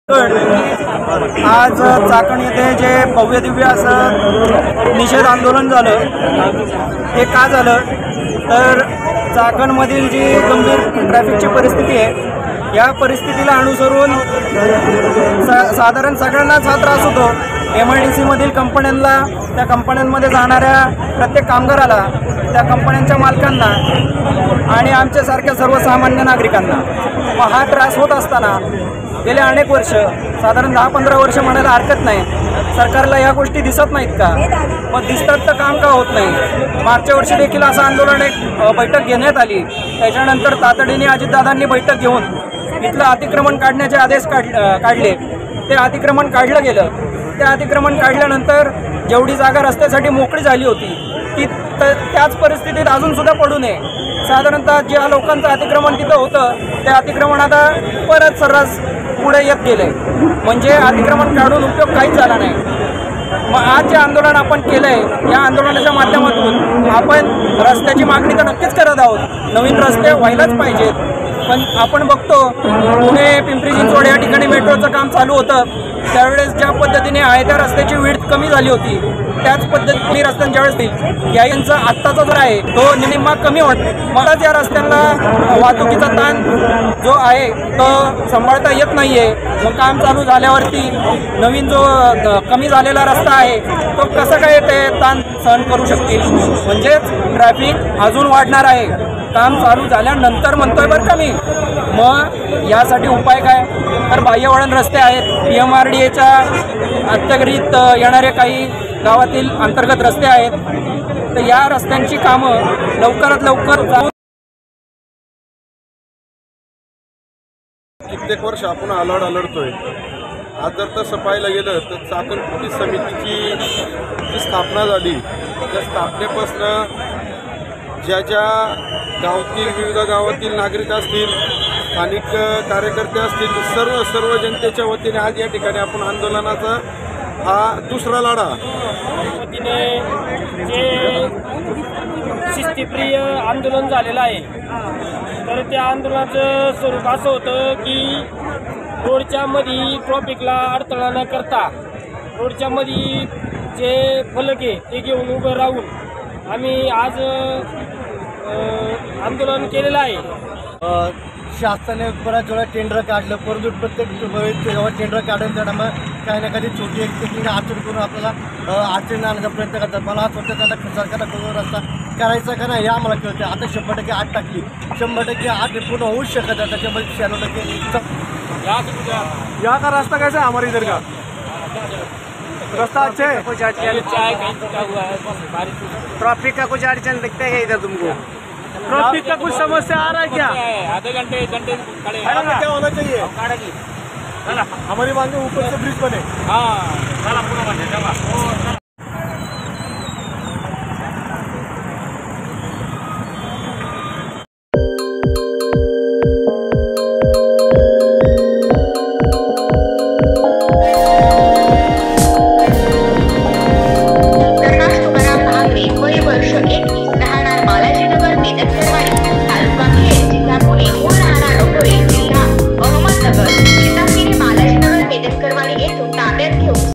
आज चाकण येथे जे भव्य दिव्य असं निषेध आंदोलन झालं, हे का झालं तर चाकणमधील जी गंभीर ट्रॅफिकची परिस्थिती आहे, या परिस्थितीला अनुसरून साधारण सगळ्यांनाच हा त्रास होतो। MIDC मधील कंपन्यांना, त्या कंपन्यांमध्ये जाणाऱ्या प्रत्येक कामगाराला, त्या कंपन्यांच्या मालकांना आणि आमच्यासारख्या सर्वसामान्य नागरिकांना हा त्रास होत असताना गेले अनेक वर्ष, साधारण 10-15 वर्ष म्हणायला हरकत नाही, सरकारला या गोष्टी दिसत नाहीत का? मग दिसतात तर काम का होत नाही? मागच्या वर्षी देखील असं आंदोलन एक बैठक घेण्यात आली, त्याच्यानंतर तातडीने अजितदादांनी बैठक घेऊन इथलं अतिक्रमण काढण्याचे आदेश काढले। ते अतिक्रमण काढलं गेलं। ते अतिक्रमण काढल्यानंतर जेवढी जागा रस्त्यासाठी मोकळी झाली होती ती त्याच परिस्थितीत अजूनसुद्धा पडू नये। साधारणतः ज्या लोकांचं अतिक्रमण तिथं होतं ते अतिक्रमण आता परत सर्रास पुढे येत गेले, म्हणजे अतिक्रमण काढून उपयोग काहीच झाला नाही। मग आज जे आंदोलन आपण केलंय, या आंदोलनाच्या माध्यमातून आपण रस्त्याची मागणी तर नक्कीच करत आहोत, नवीन रस्ते व्हायलाच पाहिजेत। पण आपण बघतो पुणे पिंपरी चिंचवड या ठिकाणी मेट्रोचं काम चालू होतं, त्यावेळेस ज्या पद्धतीने आहे त्या रस्त्याची विड्थ कमी झाली होती, त्याच पद्धतीने रस्त्यांच्या वेळेस यांचा आत्ताचा जो आहे तो निम्मा कमी होत, मलाच या रस्त्यांना वाहतुकीचा ताण जो आहे तो सांभाळता येत नाहीये। मग काम चालू झाल्यावरती नवीन जो कमी झालेला रस्ता आहे तो कसं काय ते ताण सहन करू शकतील? म्हणजेच ट्रॅफिक अजून वाढणार आहे काम चालू झाल्यानंतर म्हणतोय बरं का मी। मग यासाठी उपाय काय? तर बाह्यवळण रस्ते आहेत, PMRDAच्या अखत्यारीत येणारे काही गावातील अंतर्गत रस्ते आहेत, तर या रस्त्यांची कामं लवकरात लवकर जाऊन कित्येक वर्ष आपण आलडतोय। आज जर तसं पाहायला गेलं तर चाकण कृती समितीची जी स्थापना झाली, त्या स्थापनेपासून ज्या गावातील विविध गावातील नागरिक असतील, स्थानिक कार्यकर्ते असतील, सर्व जनतेच्या वतीने आज या ठिकाणी आपण आंदोलनाचा हा दुसरा लढा वतीने जे शिस्तीप्रिय आंदोलन झालेलं आहे, तर त्या आंदोलनाचं स्वरूप असं होतं की रोडच्या मध्ये ट्रॉफिकला अडथळा न करता रोडच्या मध्ये जे फलक आहे ते घेऊन उभं राहून आम्ही आज आंदोलन केलेलं आहे। शासनाने बऱ्याच वेळा टेंडर काढलं, परंतु प्रत्येक जेव्हा टेंडर काढून त्यांना मग काही ना काही छोटी एक टेक्निक अडचण करून आपल्याला अडचणी आणण्याचा प्रयत्न करतात। मला असं वाटतं त्यांना सरकारला करून रस्ता करायचा का नाही हे आम्हाला कळते। आता 100% आठ टाकली, 100% आठ पूर्ण होऊच शकत आहे, त्याच्यामध्ये 96% यहाँ का रास्ता कैसा है हमारे इधर का? रास्ता अच्छा है? कुछ अड़चन ट्रैफिक का कुछ अड़चन दिखता है इधर तुमको? ट्रैफिक का कुछ समस्या आ रहा है क्या? आधे घंटे खड़े क्या होना चाहिए? हमारी मांगे ऊपर से ब्रिज बने। हाँ